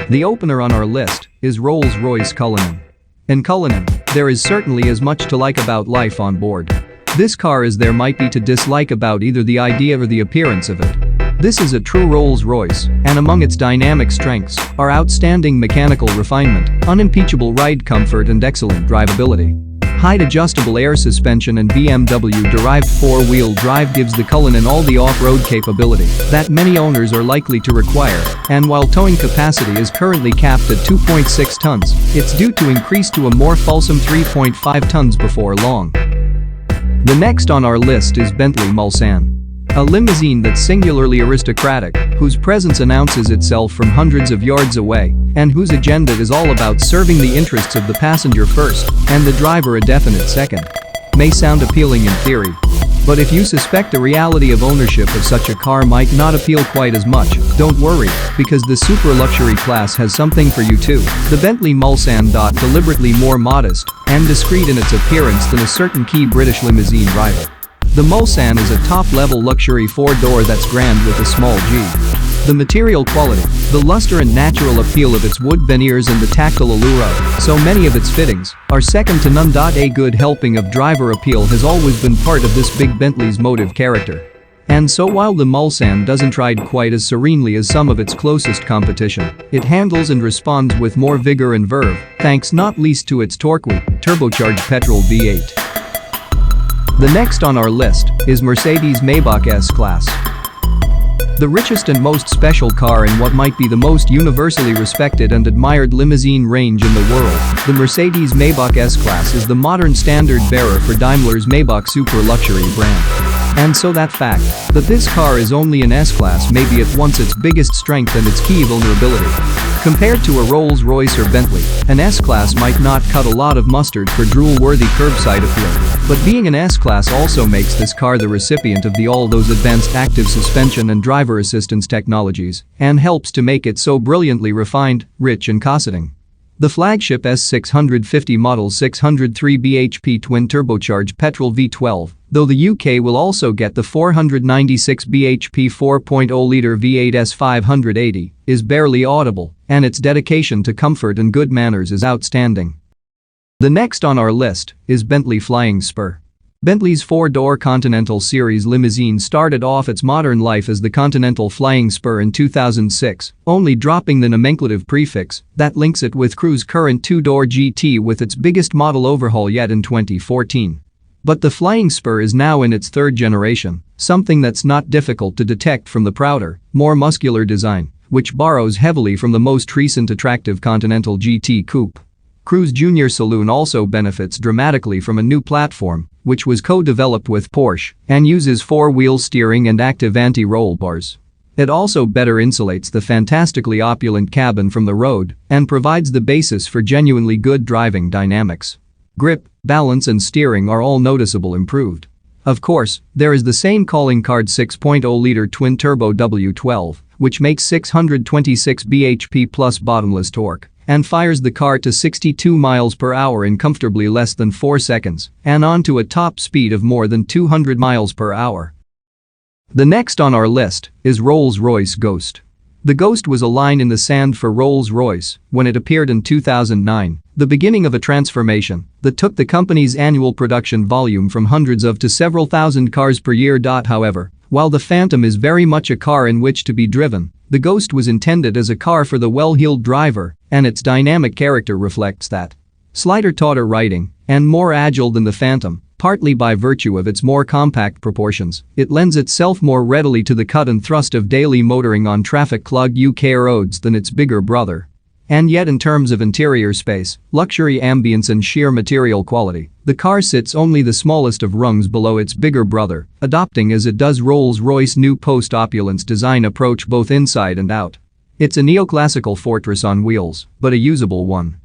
The opener on our list is Rolls-Royce Cullinan. In Cullinan, there is certainly as much to like about life on board. This car as there might be to dislike about either the idea or the appearance of it. This is a true Rolls-Royce, and among its dynamic strengths are outstanding mechanical refinement, unimpeachable ride comfort and excellent drivability. Height adjustable air suspension and BMW-derived four-wheel drive gives the Cullinan all the off-road capability that many owners are likely to require, and while towing capacity is currently capped at 2.6 tons, it's due to increase to a more fulsome 3.5 tons before long. The next on our list is Bentley Mulsanne. A limousine that's singularly aristocratic, whose presence announces itself from hundreds of yards away, and whose agenda is all about serving the interests of the passenger first and the driver a definite second. May sound appealing in theory, but if you suspect the reality of ownership of such a car might not appeal quite as much, don't worry, because the super luxury class has something for you too. The Bentley Mulsanne, deliberately more modest and discreet in its appearance than a certain key British limousine rival. The Mulsanne is a top-level luxury four-door that's grand with a small G. The material quality, the luster and natural appeal of its wood veneers and the tactile allure of so many of its fittings are second to none. A good helping of driver appeal has always been part of this big Bentley's motive character. And so while the Mulsanne doesn't ride quite as serenely as some of its closest competition, it handles and responds with more vigor and verve, thanks not least to its torquey, turbocharged petrol V8. The next on our list is Mercedes-Maybach S-Class. The richest and most special car in what might be the most universally respected and admired limousine range in the world, the Mercedes-Maybach S-Class is the modern standard bearer for Daimler's Maybach super luxury brand. And so that fact that this car is only an S-Class may be at once its biggest strength and its key vulnerability. Compared to a Rolls-Royce or Bentley, an S-Class might not cut a lot of mustard for drool-worthy curbside appeal, but being an S-Class also makes this car the recipient of all those advanced active suspension and driver assistance technologies and helps to make it so brilliantly refined, rich and cosseting. The flagship S650 model 603 bhp twin-turbocharged petrol V12, though the UK will also get the 496 bhp 4.0-litre V8 S580, is barely audible, and its dedication to comfort and good manners is outstanding. The next on our list is Bentley Flying Spur. Bentley's four-door Continental Series limousine started off its modern life as the Continental Flying Spur in 2006, only dropping the nomenclative prefix that links it with Cruise's current two-door GT with its biggest model overhaul yet in 2014. But the Flying Spur is now in its third generation, something that's not difficult to detect from the prouder, more muscular design, which borrows heavily from the most recent attractive Continental GT Coupe. Cruise Junior Saloon also benefits dramatically from a new platform, which was co-developed with Porsche and uses four-wheel steering and active anti-roll bars. It also better insulates the fantastically opulent cabin from the road and provides the basis for genuinely good driving dynamics. Grip, balance and steering are all noticeable improved. Of course, there is the same calling card 6.0-litre twin-turbo W12, which makes 626 bhp plus bottomless torque and fires the car to 62 miles per hour in comfortably less than 4 seconds and onto a top speed of more than 200 miles per hour. The next on our list is Rolls-Royce Ghost. The Ghost was a line in the sand for Rolls-Royce when it appeared in 2009, the beginning of a transformation that took the company's annual production volume from hundreds of to several thousand cars per year. However, while the Phantom is very much a car in which to be driven, the Ghost was intended as a car for the well-heeled driver, and its dynamic character reflects that. Slighter, tauter riding, and more agile than the Phantom, partly by virtue of its more compact proportions, it lends itself more readily to the cut and thrust of daily motoring on traffic-clogged UK roads than its bigger brother. And yet in terms of interior space, luxury ambience and sheer material quality, the car sits only the smallest of rungs below its bigger brother, adopting as it does Rolls-Royce's new post-opulence design approach both inside and out. It's a neoclassical fortress on wheels, but a usable one.